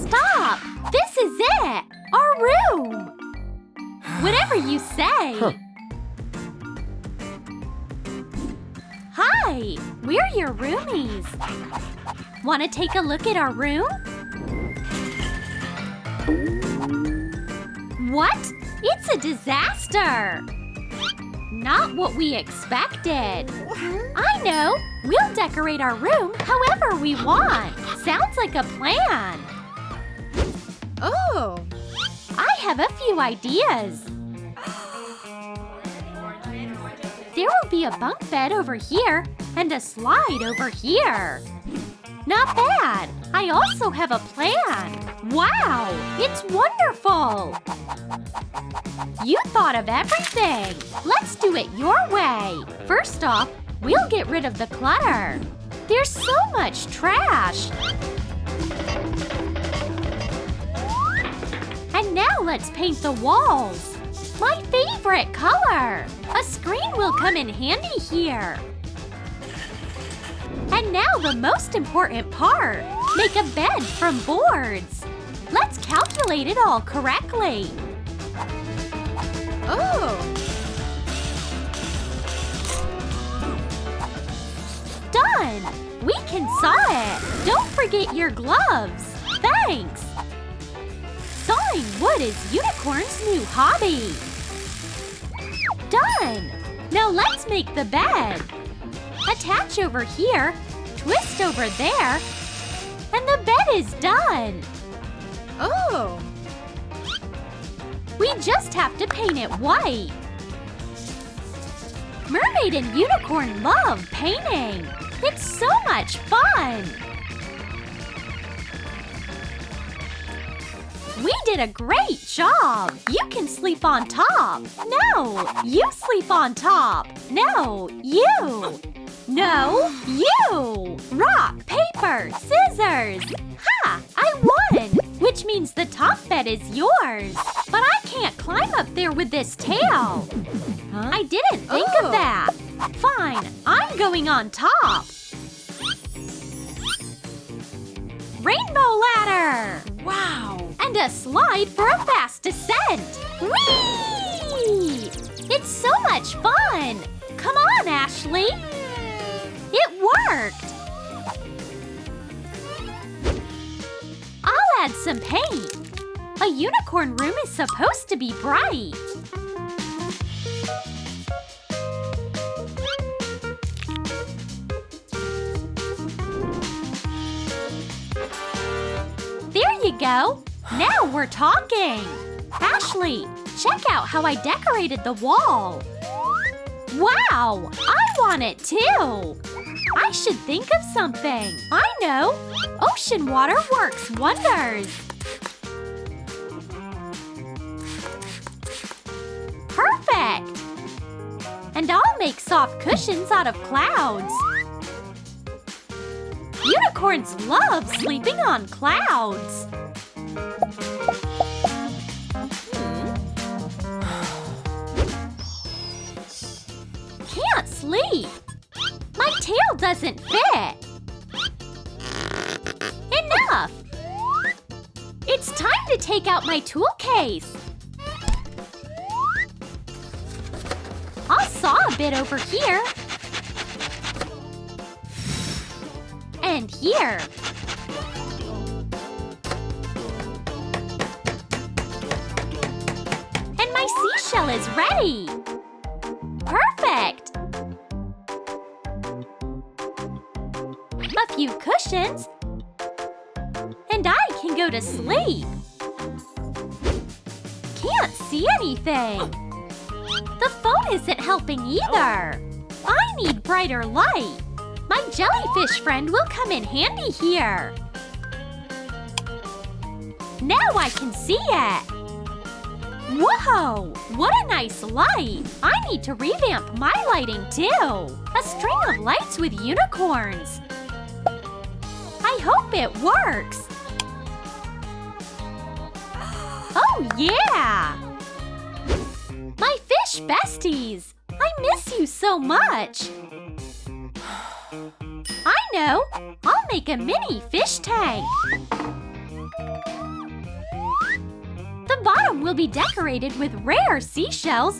Stop! This is it! Our room! Whatever you say. Huh. Hi, we're your roomies. Want to take a look at our room? What? It's a disaster! Not what we expected. I know! We'll decorate our room however we want. Sounds like a plan. Oh! I have a few ideas. There will be a bunk bed over here and a slide over here. Not bad. I also have a plan. Wow, it's wonderful. You thought of everything. Let's do it your way. First off, we'll get rid of the clutter. There's so much trash. And now let's paint the walls. My favorite color. A screen will come in handy here. And now the most important part. Make a bed from boards. Let's calculate it all correctly. Oh! Done! We can saw it. Don't forget your gloves. Thanks. Sawing wood is Unicorn's new hobby. Done! Now let's make the bed. Attach over here, twist over there, and the bed is done. Oh! We just have to paint it white. Mermaid and Unicorn love painting. It's so much fun. We did a great job. You can sleep on top. No, you sleep on top. No, you. No, you. Rock, paper, scissors. Ha! I won, which means the top bed is yours. But I can't climb up there with this tail. I didn't think of that. Fine, I'm going on top. Rainbow ladder. Wow! And a slide for a fast descent. Whee! It's so much fun. Come on, Ashley. It worked. I'll add some paint. A unicorn room is supposed to be bright. There you go. Now we're talking. Ashley, check out how I decorated the wall. Wow, I want it too. I should think of something. I know. Ocean water works wonders. Perfect. And I'll make soft cushions out of clouds. Unicorns love sleeping on clouds. Can't sleep. My tail doesn't fit. Enough. It's time to take out my tool case. I'll saw a bit over here. And here. And my seashell is ready. Perfect. A few cushions. And I can go to sleep. Can't see anything. The phone isn't helping either. I need brighter light. My jellyfish friend will come in handy here. Now I can see it. Whoa! What a nice light. I need to revamp my lighting too. A string of lights with unicorns. I hope it works. Oh yeah! My fish besties! I miss you so much. I know! I'll make a mini fish tank. will be decorated with rare seashells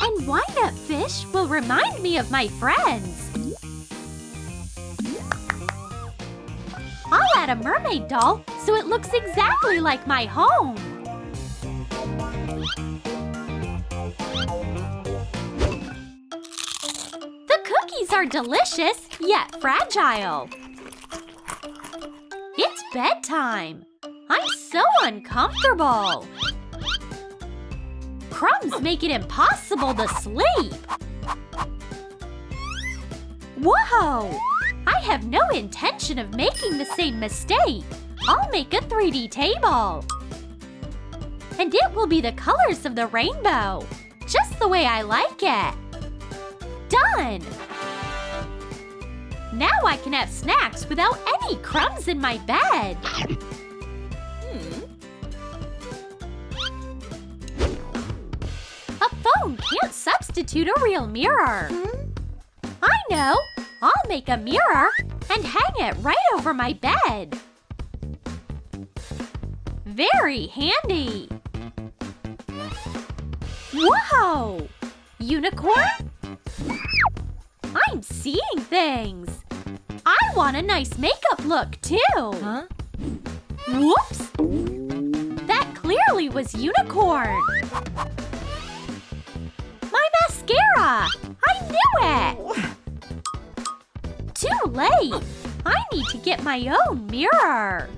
and wind-up fish will remind me of my friends. I'll add a mermaid doll so it looks exactly like my home. The cookies are delicious, yet fragile. It's bedtime. I'm so uncomfortable. Crumbs make it impossible to sleep. Whoa! I have no intention of making the same mistake. I'll make a 3D table. And it will be the colors of the rainbow, just the way I like it. Done! Now I can have snacks without any crumbs in my bed. A phone can't substitute a real mirror. I know! I'll make a mirror and hang it right over my bed. Very handy. Whoa! Unicorn? I'm seeing things. I want a nice makeup look, too. Huh? Whoops! That clearly was Unicorn. My mascara! I knew it! Too late! I need to get my own mirror.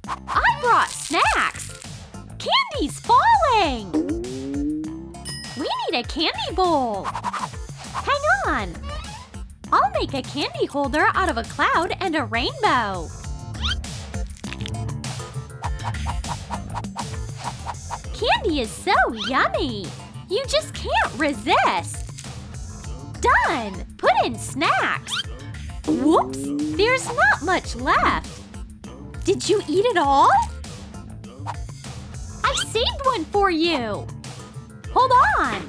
I brought snacks. Candy's falling! We need a candy bowl. Hang on. I'll make a candy holder out of a cloud and a rainbow. Candy is so yummy. You just can't resist. Done! Put in snacks. Whoops! There's not much left. Did you eat it all? I saved one for you. Hold on.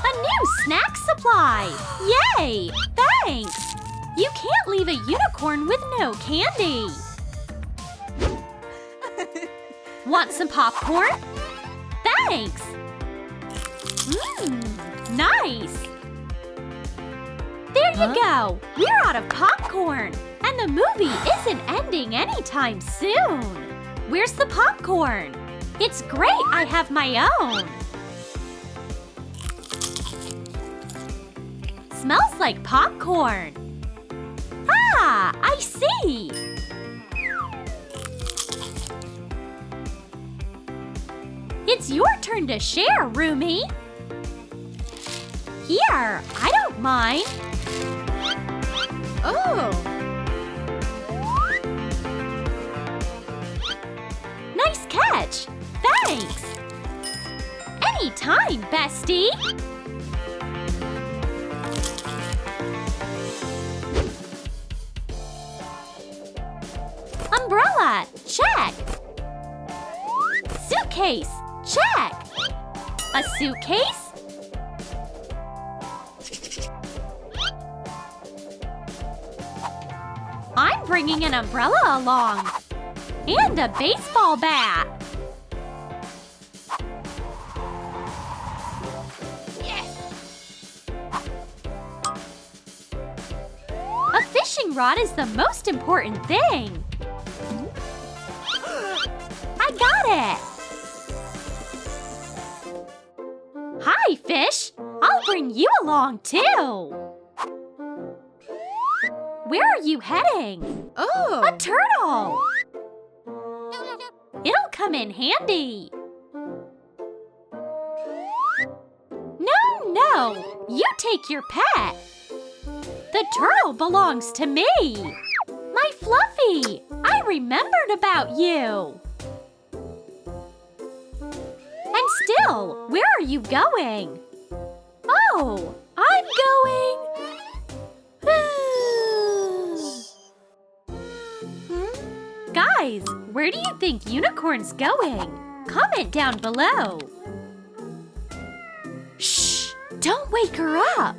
A new snack supply. Yay! Thanks. You can't leave a unicorn with no candy. Want some popcorn? Thanks. Nice! There you go! We're out of popcorn! And the movie isn't ending anytime soon! Where's the popcorn? It's great I have my own! Smells like popcorn! Ah! I see! It's your turn to share, Roomie! Here, I don't mind. Oh! Nice catch! Thanks! Anytime, bestie! Umbrella, check! Suitcase, check! A suitcase? I'm bringing an umbrella along. And a baseball bat. A fishing rod is the most important thing. I got it. Hi, fish. I'll bring you along, too. Where are you heading? Oh! A turtle! It'll come in handy. No! You take your pet. The turtle belongs to me. My Fluffy! I remembered about you. And still, where are you going? Oh, I'm going... Guys, where do you think Unicorn's going? Comment down below. Shh! Don't wake her up.